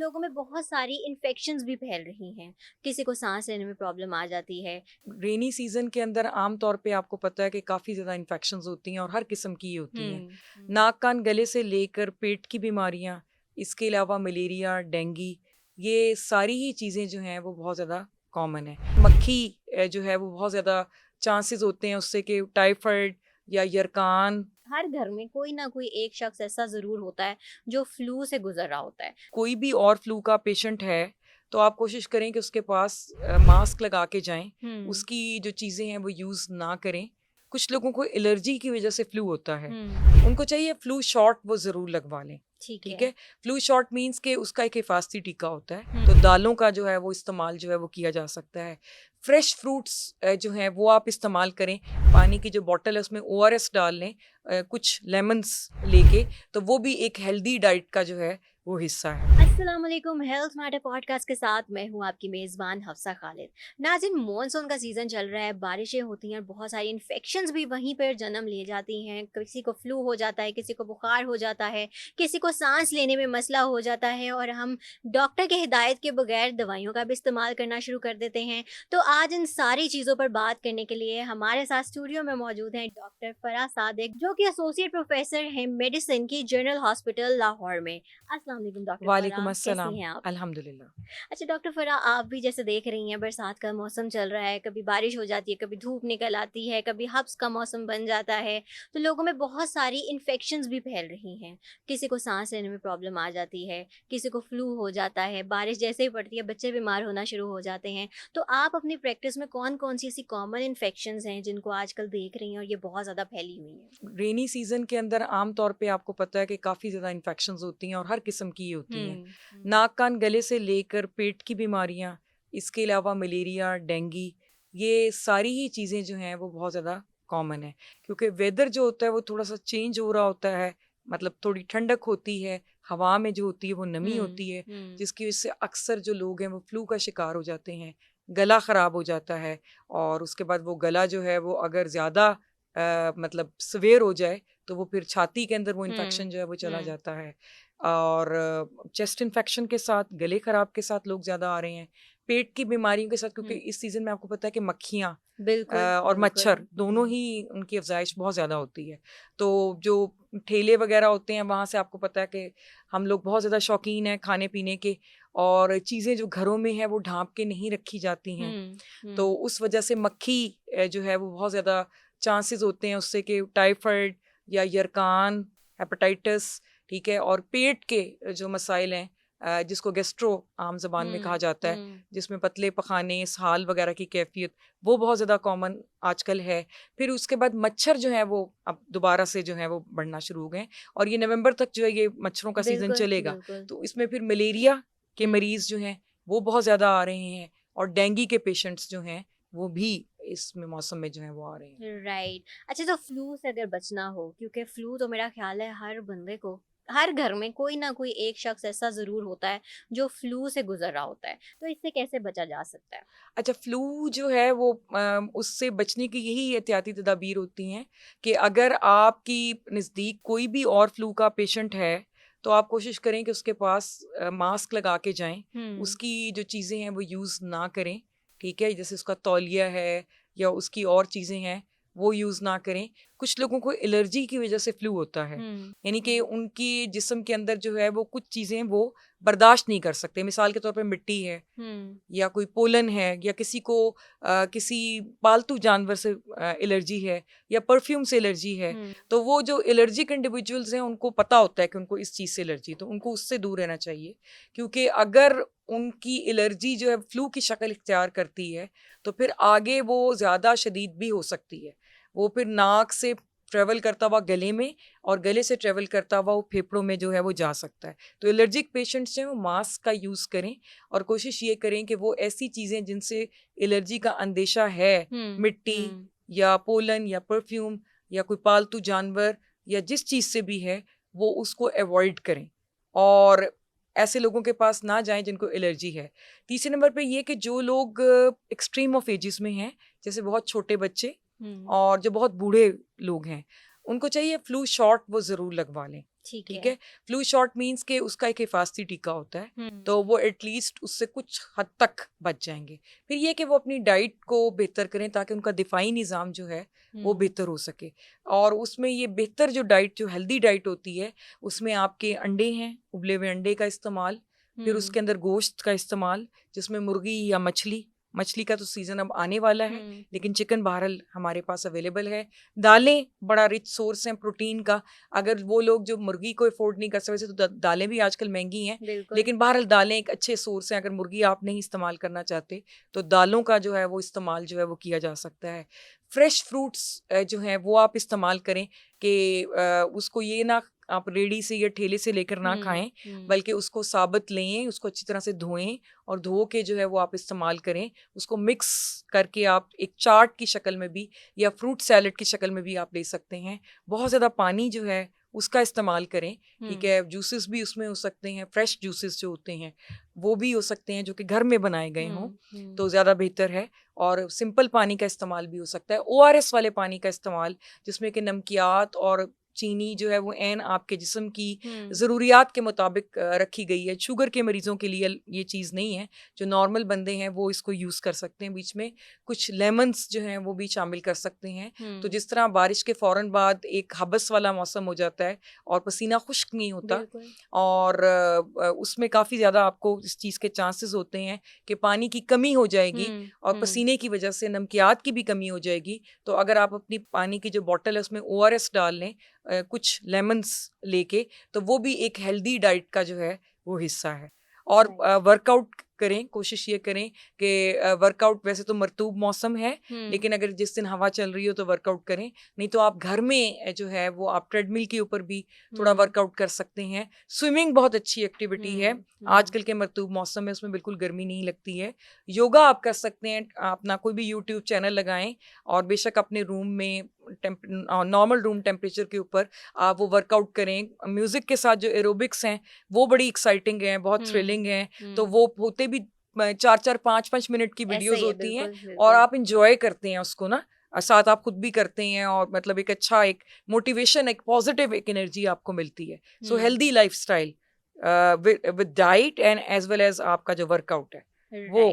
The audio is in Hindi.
लोगों में बहुत सारी इन्फेक्शंस भी फैल रही हैं। किसी को सांस लेने में प्रॉब्लम आ जाती है। रेनी सीजन के अंदर आम तौर पे आपको पता है कि काफ़ी ज़्यादा इन्फेक्शंस होती हैं और हर किस्म की होती हैं। हम्म। नाक कान गले से लेकर पेट की बीमारियां, इसके अलावा मलेरिया, डेंगू, ये सारी ही चीज़ें जो हैं वो बहुत ज़्यादा कॉमन है। मक्खी जो है वो बहुत ज़्यादा चांसेस होते हैं उससे कि टाइफाइड या यरकान, हर घर में कोई ना कोई एक शख्स ऐसा जरूर होता है जो फ्लू से गुजर रहा होता है। कोई भी और फ्लू का पेशेंट है तो आप कोशिश करें कि उसके पास मास्क लगा के जाएं, हम्म। उसकी जो चीज़ें हैं वो यूज़ ना करें। कुछ लोगों को एलर्जी की वजह से फ्लू होता है, हम्म। उनको चाहिए फ्लू शॉट वो ज़रूर लगवा लें। ठीक ठीक है। है, फ्लू शॉट मीन्स कि उसका एक हिफाजती टीका होता है, तो हम्म। दालों का जो है वो इस्तेमाल जो है वो किया जा सकता है। फ्रेश फ्रूट्स जो हैं वो आप इस्तेमाल करें। पानी की जो बॉटल है उसमें ORS डाल लें, कुछ लेमन्स लेके, तो वो भी एक हेल्दी डाइट का जो है वो हिस्सा है। अस्सलाम वालेकुम, हेल्थ मैटर पॉडकास्ट के साथ मैं हूं आपकी मेज़बान हफ्सा खालिद। नाज़रीन, मॉनसून का सीज़न चल रहा है, बारिशें होती हैं और बहुत सारी इन्फेक्शंस भी वहीं पर जन्म ले जाती हैं। किसी को फ्लू हो जाता है, किसी को बुखार हो जाता है, किसी को सांस लेने में मसला हो जाता है और हम डॉक्टर के हिदायत के बगैर दवाइयों का भी इस्तेमाल करना शुरू कर देते हैं। तो आज इन सारी चीज़ों पर बात करने के लिए हमारे साथ स्टूडियो में मौजूद हैं डॉक्टर फराह सादिक, जो कि एसोसिएट प्रोफेसर हैं मेडिसिन की जनरल हॉस्पिटल लाहौर में। अस्सलाम वालेकुम डॉक्टर वालेकुम फराह, कैसी अस्सलाम, हैं आप? अल्हम्दुलिल्लाह। अच्छा डॉक्टर फराह, आप भी जैसे देख रही हैं, बरसात का मौसम चल रहा है, कभी बारिश हो जाती है, कभी धूप निकल आती है, कभी हब्स का मौसम बन जाता है, तो लोगों में बहुत सारी इन्फेक्शंस भी फैल रही हैं। किसी को सांस लेने में प्रॉब्लम आ जाती है, किसी को फ्लू हो जाता है, बारिश जैसे ही पड़ती है बच्चे बीमार होना शुरू हो जाते हैं। तो आप अपनी प्रैक्टिस में कौन कौन सी ऐसी कॉमन इन्फेक्शंस हैं जिनको आजकल देख रही हैं और ये बहुत ज़्यादा फैली हुई हैं? रेनी सीजन के अंदर आम तौर पे आपको पता है कि काफ़ी ज़्यादा इन्फेक्शंस होती हैं और हर किस्म की होती हैं। हम्म। नाक कान गले से लेकर पेट की बीमारियां, इसके अलावा मलेरिया, डेंगू, ये सारी ही चीज़ें जो हैं वो बहुत ज़्यादा कॉमन है, क्योंकि वेदर जो होता है वो थोड़ा सा चेंज हो रहा होता है। मतलब थोड़ी ठंडक होती है, हवा में जो होती है वो नमी होती है, हम्म। जिसकी वजह से अक्सर जो लोग हैं वो फ्लू का शिकार हो जाते हैं। गला ख़राब हो जाता है, और उसके बाद वो गला जो है वो अगर ज़्यादा मतलब सवेयर हो जाए तो वो फिर छाती के अंदर वो हम्म। इन्फेक्शन जो है वो चला हम्म। जाता है। और चेस्ट इन्फेक्शन के साथ, गले खराब के साथ लोग ज़्यादा आ रहे हैं। पेट की बीमारियों के साथ, क्योंकि हम्म। इस सीज़न में आपको पता है कि मक्खियाँ बिल्कुल और बिल्कुल। मच्छर दोनों ही, उनकी अफजाइश बहुत ज़्यादा होती है। तो जो ठेले वगैरह होते हैं वहाँ से आपको पता है कि हम लोग बहुत ज़्यादा शौकीन हैं खाने पीने के, और चीज़ें जो घरों में हैं वो ढाँप के नहीं रखी जाती हैं। हम्म। तो हम्म। उस वजह से मक्खी जो है वो बहुत ज़्यादा चांसेस होते हैं उससे कि टाइफाइड या यरकान, हेपेटाइटिस, ठीक है, और पेट के जो मसाइल हैं, जिसको गैस्ट्रो आम ज़बान में कहा हुँ, जाता है, हुँ। जिसमें पतले पखाने, इसहाल वगैरह की कैफियत, वो बहुत ज़्यादा कॉमन आजकल है। फिर उसके बाद मच्छर जो है वो अब दोबारा से जो है वो बढ़ना शुरू हो गए हैं, और ये नवंबर तक जो है ये मच्छरों का सीज़न बिल्कुल, चलेगा। बिल्कुल। तो इसमें फिर मलेरिया के हुँ। मरीज़ जो हैं वो बहुत ज़्यादा आ रहे हैं, और डेंगू के पेशेंट्स जो हैं वो भी इसमें मौसम में जो है वो आ रहे हैं। राइट। अच्छा, तो फ्लू से अगर बचना हो, क्योंकि फ्लू तो मेरा ख़्याल है हर बंदे को, हर घर में कोई ना कोई एक शख्स ऐसा ज़रूर होता है जो फ्लू से गुज़र रहा होता है। तो इससे कैसे बचा जा सकता है? अच्छा, फ्लू जो है वो उससे बचने की यही एहतियाती तदाबीर होती हैं कि अगर आपकी नज़दीक कोई भी और फ्लू का पेशेंट है तो आप कोशिश करें कि उसके पास मास्क लगा के जाएं, हुँ। उसकी जो चीज़ें हैं वो यूज़ ना करें। ठीक है, जैसे उसका तौलिया है या उसकी और चीज़ें हैं वो यूज़ ना करें। कुछ लोगों को एलर्जी की वजह से फ्लू होता है, हुँ, यानी कि हुँ। उनकी जिस्म के अंदर जो है वो कुछ चीज़ें वो बर्दाश्त नहीं कर सकते। मिसाल के तौर पे मिट्टी है, हुँ। या कोई पोलन है, या किसी को किसी पालतू जानवर से एलर्जी है, या परफ्यूम से एलर्जी है। हुँ। तो वो जो एलर्जिक इंडिविजुअल्स हैं उनको पता होता है कि उनको इस चीज़ से एलर्जी है, तो उनको उससे दूर रहना चाहिए। क्योंकि अगर उनकी एलर्जी जो है फ्लू की शक्ल इख्तियार करती है तो फिर आगे वो ज़्यादा शदीद भी हो सकती है। वो फिर नाक से ट्रेवल करता हुआ गले में, और गले से ट्रेवल करता हुआ वो फेफड़ों में जो है वो जा सकता है। तो एलर्जिक पेशेंट्स जो हैं वो मास्क का यूज़ करें, और कोशिश ये करें कि वो ऐसी चीज़ें जिनसे एलर्जी का अंदेशा है, हुँ, मिट्टी हुँ। या पोलन या परफ्यूम या कोई पालतू जानवर या जिस चीज़ से भी है, वो उसको अवॉइड करें, और ऐसे लोगों के पास ना जाएं जिनको एलर्जी है। तीसरे नंबर पे ये कि जो लोग एक्सट्रीम ऑफ एजेस में हैं, जैसे बहुत छोटे बच्चे हुँ। और जो बहुत बूढ़े लोग हैं, उनको चाहिए फ्लू शॉट वो ज़रूर लगवा लें। ठीक ठीक है। है। फ्लू शॉट मीन्स के उसका एक हिफाजती टीका होता है, तो वो एटलीस्ट उससे कुछ हद तक बच जाएंगे। फिर ये कि वो अपनी डाइट को बेहतर करें ताकि उनका दिफाई निज़ाम जो है वो बेहतर हो सके। और उसमें ये बेहतर जो डाइट, जो हेल्दी डाइट होती है, उसमें आपके अंडे हैं, उबले हुए अंडे का इस्तेमाल, फिर उसके अंदर गोश्त का इस्तेमाल, जिसमें मुर्गी या मछली, मछली का तो सीज़न अब आने वाला है, लेकिन चिकन बहरहाल हमारे पास अवेलेबल है। दालें बड़ा रिच सोर्स हैं प्रोटीन का। अगर वो लोग जो मुर्गी को अफोर्ड नहीं कर सकते, वैसे तो दालें भी आजकल महंगी हैं, बिल्कुल। लेकिन बहरहाल दालें एक अच्छे सोर्स हैं। अगर मुर्गी आप नहीं इस्तेमाल करना चाहते तो दालों का जो है वो इस्तेमाल जो है वो किया जा सकता है। फ्रेश फ्रूट्स जो हैं वो आप इस्तेमाल करें कि उसको ये ना आप रेडी से या ठेले से लेकर ना खाएं, बल्कि उसको साबुत लें, उसको अच्छी तरह से धोएं और धो के जो है वो आप इस्तेमाल करें। उसको मिक्स करके आप एक चाट की शक्ल में भी या फ्रूट सैलेड की शक्ल में भी आप ले सकते हैं। बहुत ज़्यादा पानी जो है उसका इस्तेमाल करें, ठीक है। जूसेस भी उसमें हो सकते हैं, फ्रेश जूसेस जो होते हैं वो भी हो सकते हैं जो कि घर में बनाए गए हों, तो ज़्यादा बेहतर है। और सिंपल पानी का इस्तेमाल भी हो सकता है, ओआरएस वाले पानी का इस्तेमाल, जिसमें कि नमकियात और चीनी जो है वो ऐन आपके जिस्म की ज़रूरियात के मुताबिक रखी गई है। शुगर के मरीज़ों के लिए ये चीज़ नहीं है, जो नॉर्मल बंदे हैं वो इसको यूज़ कर सकते हैं। बीच में कुछ लेमन्स जो हैं वो भी शामिल कर सकते हैं। तो जिस तरह बारिश के फ़ौरन बाद एक हबस वाला मौसम हो जाता है और पसीना खुश्क नहीं होता, और उसमें काफ़ी ज़्यादा आपको इस चीज़ के चांसेस होते हैं कि पानी की कमी हो जाएगी और पसीने की वजह से नमकियात की भी कमी हो जाएगी। तो अगर आप अपनी पानी की जो बॉटल है उसमें ओआरएस डाल लें, कुछ लेमन्स लेके, तो वो भी एक हेल्दी डाइट का जो है वो हिस्सा है। और वर्कआउट करें, कोशिश ये करें कि वर्कआउट, वैसे तो मरतूब मौसम है, लेकिन अगर जिस दिन हवा चल रही हो तो वर्कआउट करें, नहीं तो आप घर में जो है वो आप ट्रेडमिल के ऊपर भी थोड़ा वर्कआउट कर सकते हैं। स्विमिंग बहुत अच्छी एक्टिविटी है आजकल के मरतूब मौसम में, उसमें बिल्कुल गर्मी नहीं लगती है। योगा आप कर सकते हैं, अपना कोई भी यूट्यूब चैनल लगाएं और बेशक अपने रूम में नॉर्मल रूम टेम्परेचर के ऊपर आप वो वर्कआउट करें। म्यूजिक के साथ जो एरोबिक्स हैं वो बड़ी एक्साइटिंग हैं, बहुत थ्रिलिंग हैं। तो वो होते भी 4-4, 5-5 मिनट की वीडियोस होती हैं और आप इंजॉय करते हैं उसको ना, साथ आप खुद भी करते हैं, और मतलब एक अच्छा, एक मोटिवेशन, एक पॉजिटिव एक एनर्जी आपको मिलती है। So healthy lifestyle with diet and as well as आपका जो वर्कआउट है वो